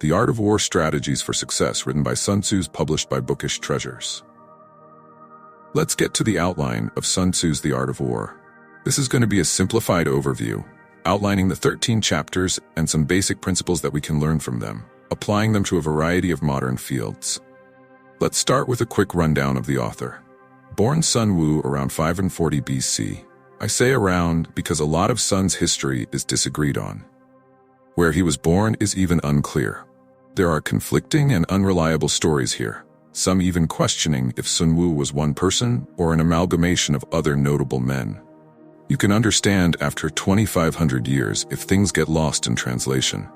The Art of War Strategies for Success, written by Sun Tzu, published by Bookish Treasures. Let's get to the outline of Sun Tzu's The Art of War. This is going to be a simplified overview, outlining the 13 chapters and some basic principles that we can learn from them, applying them to a variety of modern fields. Let's start with a quick rundown of the author. Born Sun Wu around 540 BC. I say around because a lot of Sun's history is disagreed on. Where he was born is even unclear. There are conflicting and unreliable stories here, some even questioning if Sun Wu was one person or an amalgamation of other notable men. You can understand after 2,500 years if things get lost in translation.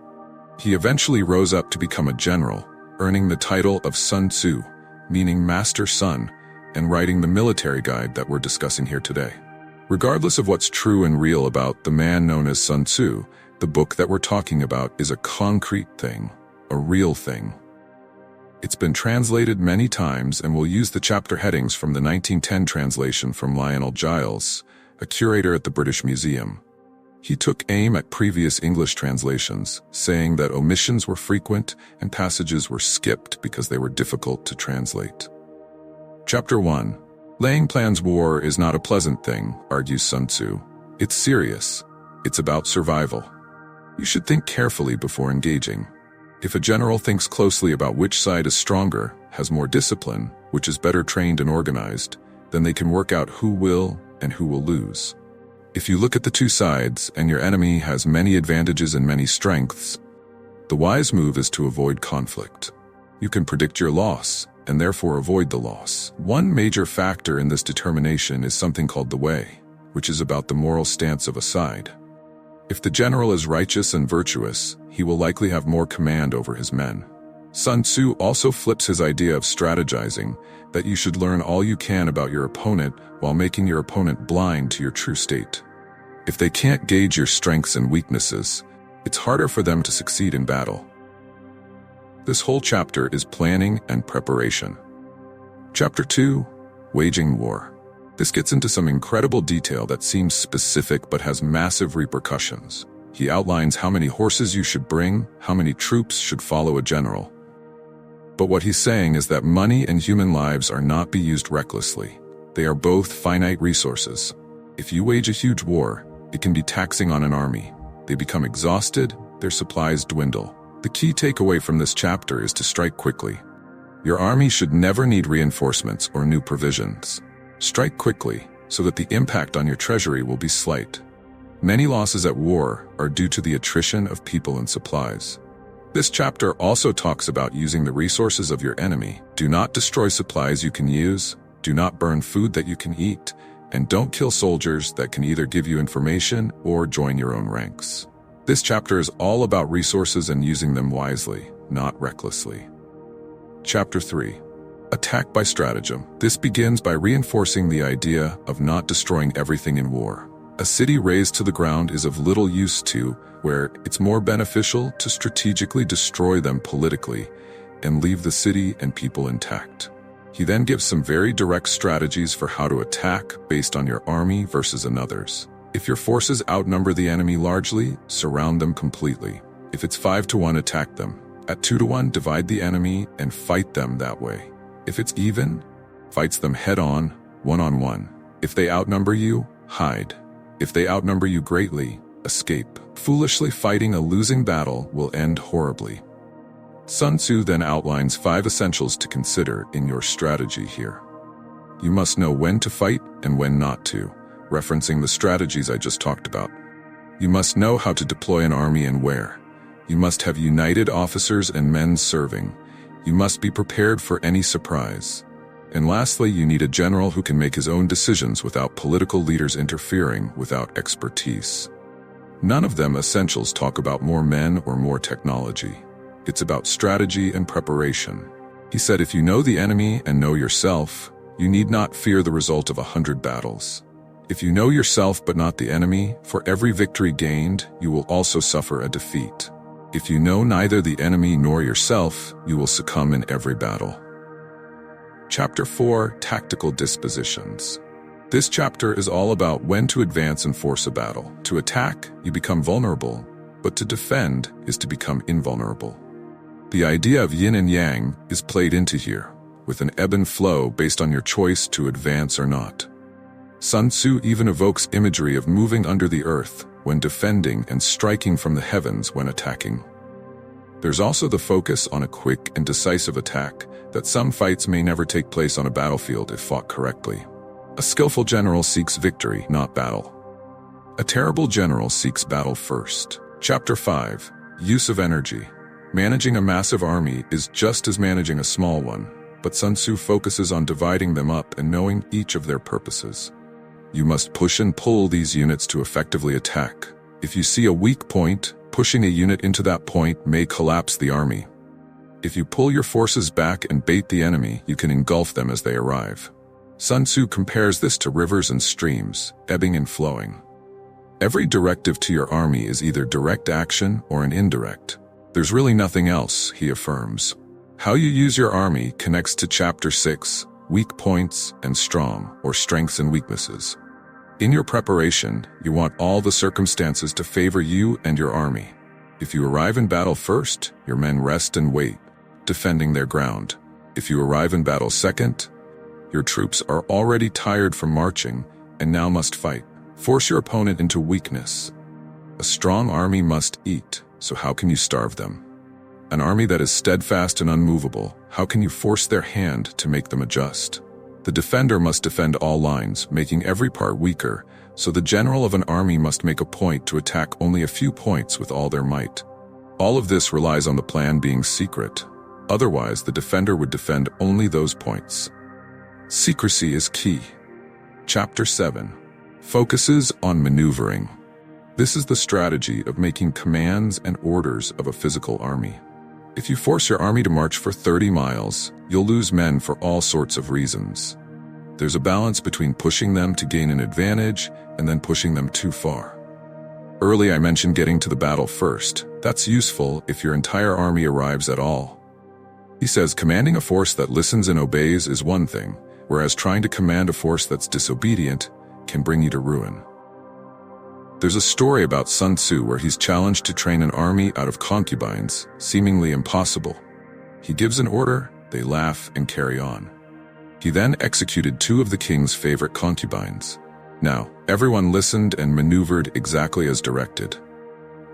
He eventually rose up to become a general, earning the title of Sun Tzu, meaning Master Sun, and writing the military guide that we're discussing here today. Regardless of what's true and real about the man known as Sun Tzu, the book that we're talking about is a concrete thing, a real thing. It's been translated many times, and we'll use the chapter headings from the 1910 translation from Lionel Giles, a curator at the British Museum. He took aim at previous English translations, saying that omissions were frequent and passages were skipped because they were difficult to translate. Chapter 1. Laying plans. War is not a pleasant thing, argues Sun Tzu. It's serious. It's about survival. You should think carefully before engaging. If a general thinks closely about which side is stronger, has more discipline, which is better trained and organized, then they can work out who will and who will lose. If you look at the two sides and your enemy has many advantages and many strengths, the wise move is to avoid conflict. You can predict your loss and therefore avoid the loss. One major factor in this determination is something called the way, which is about the moral stance of a side. If the general is righteous and virtuous, he will likely have more command over his men. Sun Tzu also flips his idea of strategizing, that you should learn all you can about your opponent while making your opponent blind to your true state. If they can't gauge your strengths and weaknesses, it's harder for them to succeed in battle. This whole chapter is planning and preparation. Chapter 2. Waging War. This gets into some incredible detail that seems specific but has massive repercussions. He outlines how many horses you should bring, how many troops should follow a general. But what he's saying is that money and human lives are not be used recklessly. They are both finite resources. If you wage a huge war, it can be taxing on an army. They become exhausted, their supplies dwindle. The key takeaway from this chapter is to strike quickly. Your army should never need reinforcements or new provisions. Strike quickly, so that the impact on your treasury will be slight. Many losses at war are due to the attrition of people and supplies. This chapter also talks about using the resources of your enemy. Do not destroy supplies you can use, do not burn food that you can eat, and don't kill soldiers that can either give you information or join your own ranks. This chapter is all about resources and using them wisely, not recklessly. Chapter 3. Attack by stratagem. This begins by reinforcing the idea of not destroying everything in war. A city razed to the ground is of little use to where it's more beneficial to strategically destroy them politically and leave the city and people intact. He then gives some very direct strategies for how to attack based on your army versus another's. If your forces outnumber the enemy largely, surround them completely. If it's 5-1, attack them. At 2-1, divide the enemy and fight them that way. If it's even, fights them head-on, one-on-one. If they outnumber you, hide. If they outnumber you greatly, escape. Foolishly fighting a losing battle will end horribly. Sun Tzu then outlines 5 essentials to consider in your strategy here. You must know when to fight and when not to, referencing the strategies I just talked about. You must know how to deploy an army and where. You must have united officers and men serving. You must be prepared for any surprise. And lastly, you need a general who can make his own decisions without political leaders interfering, without expertise. None of them essentials talk about more men or more technology. It's about strategy and preparation. He said if you know the enemy and know yourself, you need not fear the result of 100 battles. If you know yourself but not the enemy, for every victory gained, you will also suffer a defeat. If you know neither the enemy nor yourself, you will succumb in every battle. Chapter 4. Tactical Dispositions. This chapter is all about when to advance and force a battle. To attack, you become vulnerable, but to defend is to become invulnerable. The idea of yin and yang is played into here, with an ebb and flow based on your choice to advance or not. Sun Tzu even evokes imagery of moving under the earth when defending and striking from the heavens when attacking. There's also the focus on a quick and decisive attack, that some fights may never take place on a battlefield if fought correctly. A skillful general seeks victory, not battle. A terrible general seeks battle first. Chapter 5. Use of energy. Managing a massive army is just as managing a small one, but Sun Tzu focuses on dividing them up and knowing each of their purposes. You must push and pull these units to effectively attack. If you see a weak point, pushing a unit into that point may collapse the army. If you pull your forces back and bait the enemy, you can engulf them as they arrive. Sun Tzu compares this to rivers and streams, ebbing and flowing. Every directive to your army is either direct action or an indirect. There's really nothing else, he affirms. How you use your army connects to Chapter 6, Weak Points and Strong, or Strengths and Weaknesses. In your preparation, you want all the circumstances to favor you and your army. If you arrive in battle first, your men rest and wait, defending their ground. If you arrive in battle second, your troops are already tired from marching and now must fight. Force your opponent into weakness. A strong army must eat, so how can you starve them? An army that is steadfast and unmovable, how can you force their hand to make them adjust? The defender must defend all lines, making every part weaker, so the general of an army must make a point to attack only a few points with all their might. All of this relies on the plan being secret. Otherwise, the defender would defend only those points. Secrecy is key. Chapter 7. Focuses on maneuvering. This is the strategy of making commands and orders of a physical army. If you force your army to march for 30 miles, you'll lose men for all sorts of reasons. There's a balance between pushing them to gain an advantage and then pushing them too far. Early I mentioned getting to the battle first. That's useful if your entire army arrives at all. He says commanding a force that listens and obeys is one thing, whereas trying to command a force that's disobedient can bring you to ruin. There's a story about Sun Tzu where he's challenged to train an army out of concubines, seemingly impossible. He gives an order, they laugh and carry on. He then executed 2 of the king's favorite concubines. Now, everyone listened and maneuvered exactly as directed.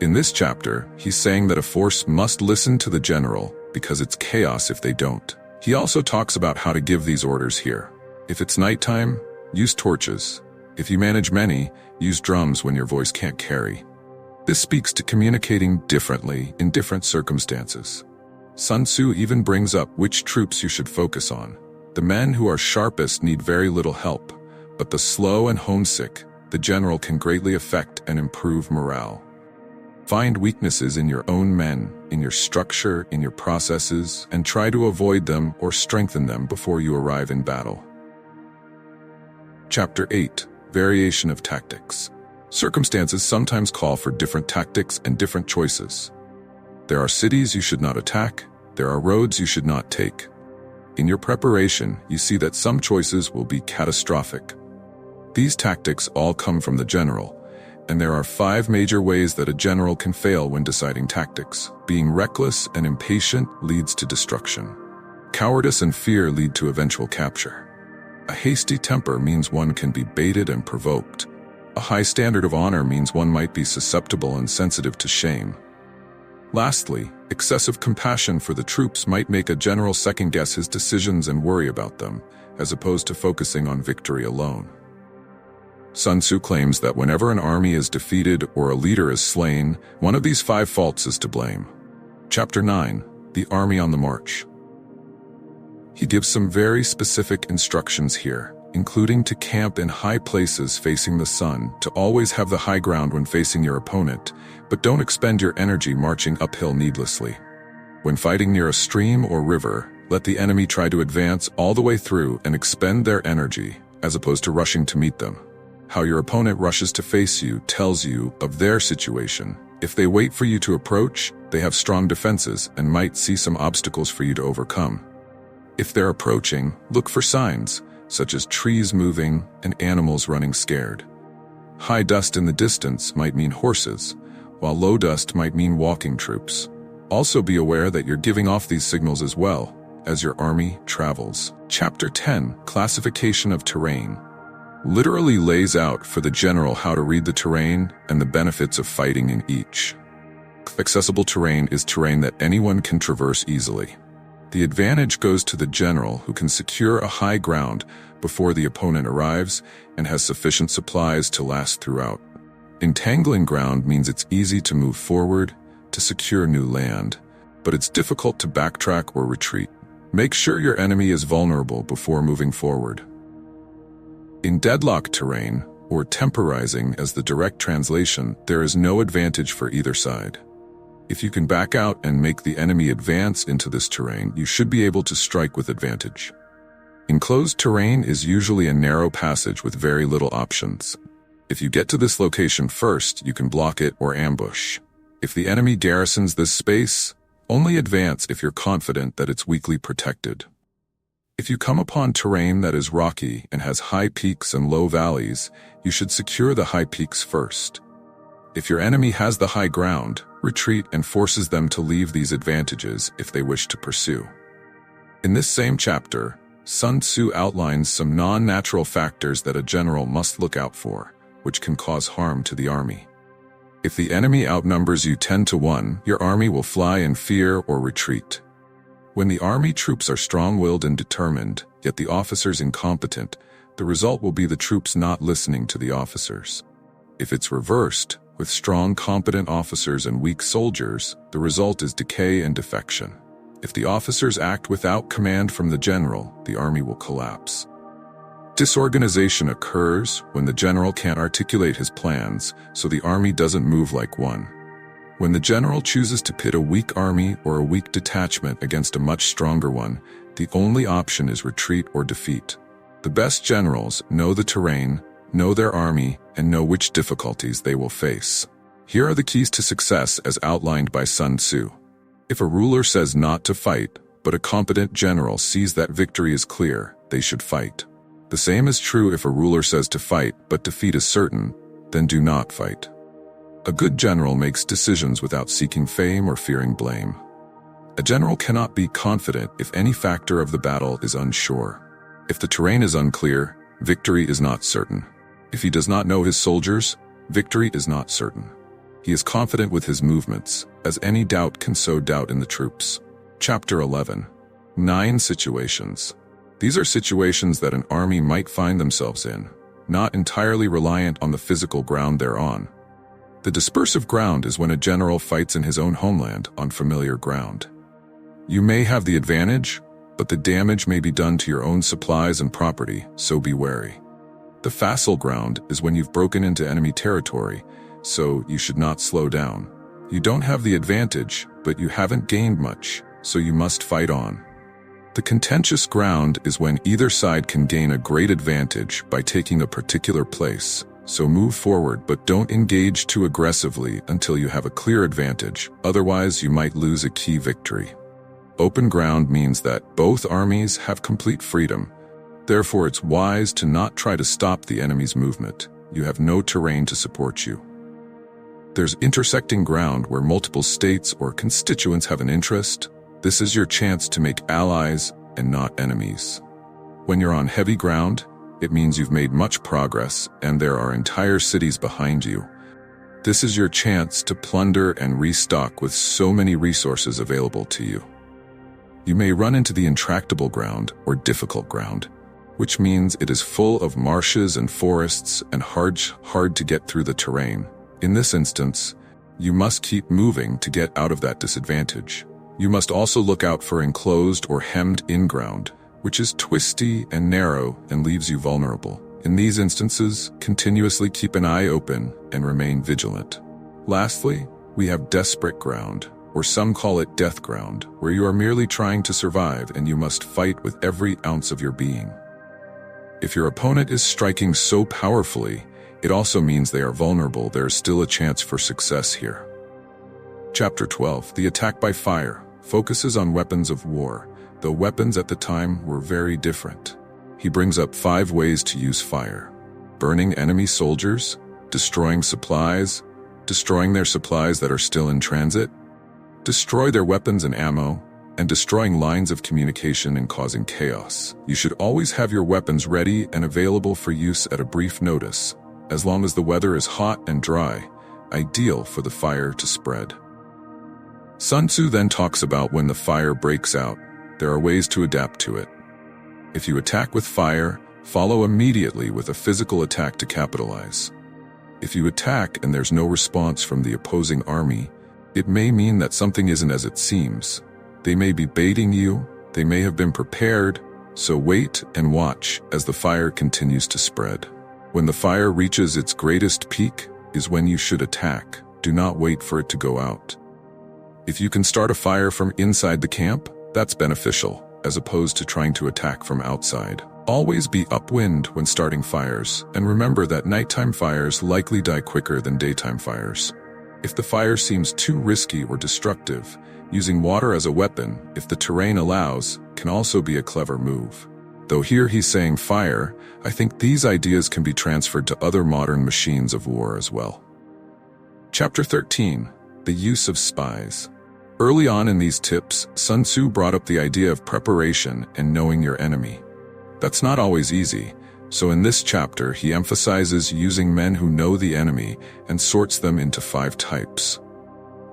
In this chapter, he's saying that a force must listen to the general because it's chaos if they don't. He also talks about how to give these orders here. If it's nighttime, use torches. If you manage many, use drums when your voice can't carry. This speaks to communicating differently in different circumstances. Sun Tzu even brings up which troops you should focus on. The men who are sharpest need very little help, but the slow and homesick, the general can greatly affect and improve morale. Find weaknesses in your own men, in your structure, in your processes, and try to avoid them or strengthen them before you arrive in battle. Chapter 8. Variation of tactics. Circumstances sometimes call for different tactics and different choices. There are cities you should not attack, there are roads you should not take. In your preparation, you see that some choices will be catastrophic. These tactics all come from the general, and there are 5 major ways that a general can fail when deciding tactics. Being reckless and impatient leads to destruction. Cowardice and fear lead to eventual capture. A hasty temper means one can be baited and provoked. A high standard of honor means one might be susceptible and sensitive to shame. Lastly, excessive compassion for the troops might make a general second-guess his decisions and worry about them, as opposed to focusing on victory alone. Sun Tzu claims that whenever an army is defeated or a leader is slain, one of these 5 faults is to blame. Chapter 9. The Army on the March. He gives some very specific instructions here, including to camp in high places facing the sun, to always have the high ground when facing your opponent, but don't expend your energy marching uphill needlessly. When fighting near a stream or river, let the enemy try to advance all the way through and expend their energy, as opposed to rushing to meet them. How your opponent rushes to face you tells you of their situation. If they wait for you to approach, they have strong defenses and might see some obstacles for you to overcome. If they're approaching, look for signs, such as trees moving and animals running scared. High dust in the distance might mean horses, while low dust might mean walking troops. Also be aware that you're giving off these signals as well as your army travels. Chapter 10, Classification of Terrain, literally lays out for the general how to read the terrain and the benefits of fighting in each. Accessible terrain is terrain that anyone can traverse easily. The advantage goes to the general, who can secure a high ground before the opponent arrives and has sufficient supplies to last throughout. Entangling ground means it's easy to move forward to secure new land, but it's difficult to backtrack or retreat. Make sure your enemy is vulnerable before moving forward. In deadlock terrain, or temporizing as the direct translation, there is no advantage for either side. If you can back out and make the enemy advance into this terrain, you should be able to strike with advantage. Enclosed terrain is usually a narrow passage with very little options. If you get to this location first, you can block it or ambush. If the enemy garrisons this space, only advance if you're confident that it's weakly protected. If you come upon terrain that is rocky and has high peaks and low valleys, you should secure the high peaks first. If your enemy has the high ground, retreat and forces them to leave these advantages if they wish to pursue. In this same chapter, Sun Tzu outlines some non-natural factors that a general must look out for, which can cause harm to the army. If the enemy outnumbers you 10-1, your army will fly in fear or retreat. When the army troops are strong-willed and determined, yet the officers incompetent, the result will be the troops not listening to the officers. If it's reversed, with strong, competent officers and weak soldiers, the result is decay and defection. If the officers act without command from the general, the army will collapse. Disorganization occurs when the general can't articulate his plans, so the army doesn't move like one. When the general chooses to pit a weak army or a weak detachment against a much stronger one, the only option is retreat or defeat. The best generals know the terrain, know their army, and know which difficulties they will face. Here are the keys to success as outlined by Sun Tzu. If a ruler says not to fight, but a competent general sees that victory is clear, they should fight. The same is true if a ruler says to fight, but defeat is certain, then do not fight. A good general makes decisions without seeking fame or fearing blame. A general cannot be confident if any factor of the battle is unsure. If the terrain is unclear, victory is not certain. If he does not know his soldiers, victory is not certain. He is confident with his movements, as any doubt can sow doubt in the troops. Chapter 11. 9 situations. These are situations that an army might find themselves in, not entirely reliant on the physical ground they're on. The dispersive ground is when a general fights in his own homeland on familiar ground. You may have the advantage, but the damage may be done to your own supplies and property, so be wary. The facile ground is when you've broken into enemy territory, so you should not slow down. You don't have the advantage, but you haven't gained much, so you must fight on. The contentious ground is when either side can gain a great advantage by taking a particular place, so move forward but don't engage too aggressively until you have a clear advantage, otherwise you might lose a key victory. Open ground means that both armies have complete freedom. Therefore, it's wise to not try to stop the enemy's movement. You have no terrain to support you. There's intersecting ground where multiple states or constituents have an interest. This is your chance to make allies and not enemies. When you're on heavy ground, it means you've made much progress and there are entire cities behind you. This is your chance to plunder and restock with so many resources available to you. You may run into the intractable ground or difficult ground, which means it is full of marshes and forests and hard to get through the terrain. In this instance, you must keep moving to get out of that disadvantage. You must also look out for enclosed or hemmed-in ground, which is twisty and narrow and leaves you vulnerable. In these instances, continuously keep an eye open and remain vigilant. Lastly, we have desperate ground, or some call it death ground, where you are merely trying to survive and you must fight with every ounce of your being. If your opponent is striking so powerfully, it also means they are vulnerable. There is still a chance for success here. Chapter 12. The attack by fire focuses on weapons of war, though weapons at the time were very different. He brings up 5 ways to use fire: burning enemy soldiers, destroying supplies, destroying their supplies that are still in transit, destroy their weapons and ammo, and destroying lines of communication and causing chaos. You should always have your weapons ready and available for use at a brief notice, as long as the weather is hot and dry, ideal for the fire to spread. Sun Tzu then talks about when the fire breaks out, there are ways to adapt to it. If you attack with fire, follow immediately with a physical attack to capitalize. If you attack and there's no response from the opposing army, it may mean that something isn't as it seems. They may be baiting you, they may have been prepared, so wait and watch as the fire continues to spread. When the fire reaches its greatest peak is when you should attack. Do not wait for it to go out. If you can start a fire from inside the camp, that's beneficial, as opposed to trying to attack from outside. Always be upwind when starting fires, and remember that nighttime fires likely die quicker than daytime fires. If the fire seems too risky or destructive, using water as a weapon, if the terrain allows, can also be a clever move. Though here he's saying fire, I think these ideas can be transferred to other modern machines of war as well. Chapter 13. The use of spies. Early on in these tips, Sun Tzu brought up the idea of preparation and knowing your enemy. That's not always easy, so in this chapter he emphasizes using men who know the enemy and sorts them into 5 types.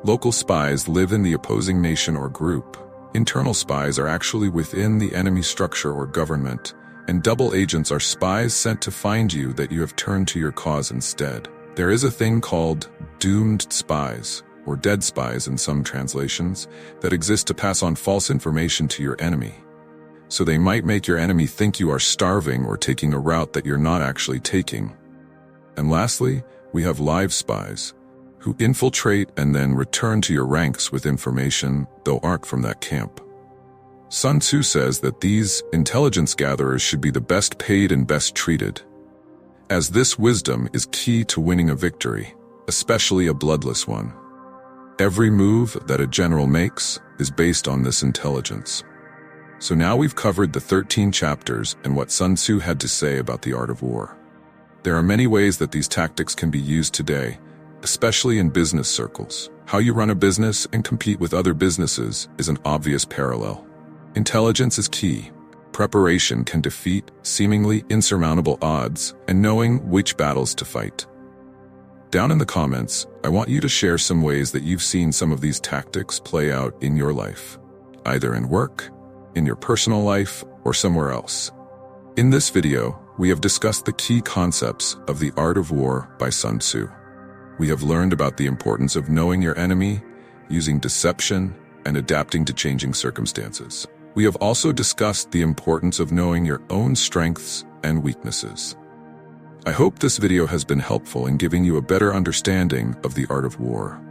Local spies live in the opposing nation or group. Internal spies are actually within the enemy structure or government, and double agents are spies sent to find you that you have turned to your cause instead. There is a thing called doomed spies, or dead spies in some translations, that exist to pass on false information to your enemy. So they might make your enemy think you are starving or taking a route that you're not actually taking. And lastly, we have live spies, who infiltrate and then return to your ranks with information, though aren't from that camp. Sun Tzu says that these intelligence gatherers should be the best paid and best treated, as this wisdom is key to winning a victory, especially a bloodless one. Every move that a general makes is based on this intelligence. So now we've covered the 13 chapters and what Sun Tzu had to say about the art of war. There are many ways that these tactics can be used today, especially in business circles. How you run a business and compete with other businesses is an obvious parallel. Intelligence is key. Preparation can defeat seemingly insurmountable odds, and knowing which battles to fight. Down in the comments, I want you to share some ways that you've seen some of these tactics play out in your life, either in work, in your personal life, or somewhere else. In this video, we have discussed the key concepts of the art of war by Sun Tzu. We have learned about the importance of knowing your enemy, using deception, and adapting to changing circumstances. We have also discussed the importance of knowing your own strengths and weaknesses. I hope this video has been helpful in giving you a better understanding of the art of war.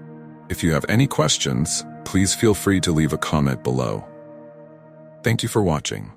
If you have any questions, please feel free to leave a comment below. Thank you for watching.